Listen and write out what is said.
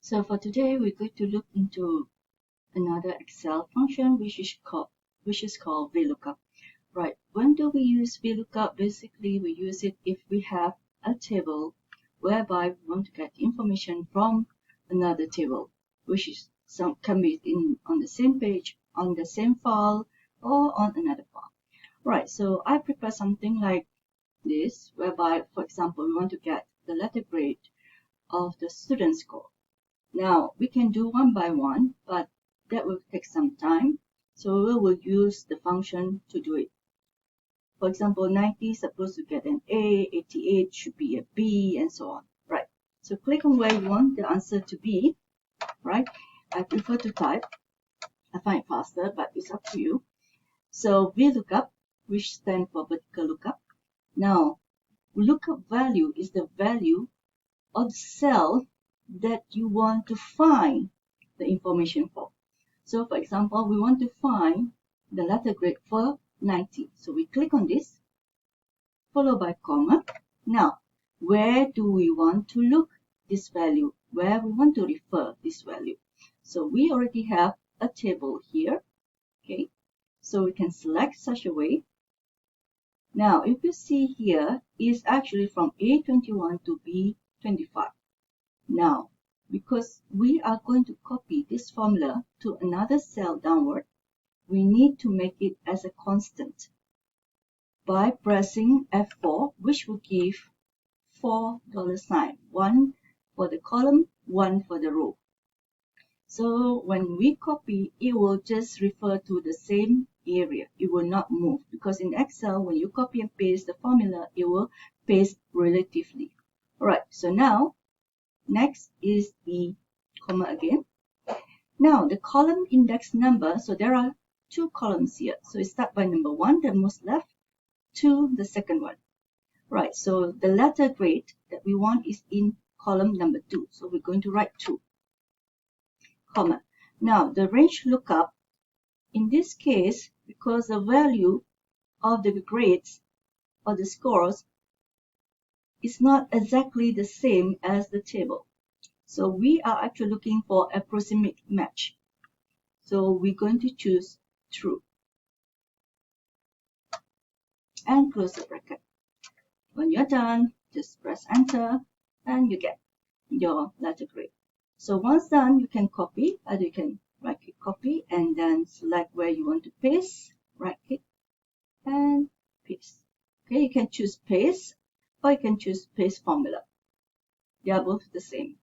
So for today, we're going to look into another Excel function which is called VLOOKUP. Right, when do we use VLOOKUP? Basically, we use it if we have a table whereby we want to get information from another table, which is can be on the same page, on the same file, or on another file. Right, so I prepare something like this, whereby, for example, we want to get the letter grade of the student score. Now, we can do one by one, but that will take some time. So we will use the function to do it. For example, 90 is supposed to get an A, 88 should be a B, and so on. Right. So click on where you want the answer to be. Right. I prefer to type. I find it faster, but it's up to you. So VLOOKUP, which stands for vertical lookup. Now, lookup value is the value of the cell that you want to find the information for. So for example, we want to find the letter grade for 90. So we click on this, followed by comma. Now, where do we want to look this value? Where we want to refer this value? So we already have a table here. Okay, so we can select such a way. Now, if you see here, is actually from A21 to B25. Now, because we are going to copy this formula to another cell downward, we need to make it as a constant by pressing F4, which will give $4 one for the column, one for the row. So when we copy, it will just refer to the same area. It will not move, because in Excel, when you copy and paste the formula, it will paste relatively. All right, so now next is the comma again. Now the column index number, so there are two columns here. So it starts by number 1, the most left, to the second one. Right, so the letter grade that we want is in column number 2. So we're going to write 2, comma. Now the range lookup, in this case, because the value of the grades or the scores is not exactly the same as the table. So we are actually looking for approximate match. So we're going to choose true. And close the bracket. When you're done, just press enter and you get your letter grade. So once done, you can copy. Either you can right click copy and then select where you want to paste. Right click and paste. Okay, you can choose paste or you can choose paste formula. They are both the same.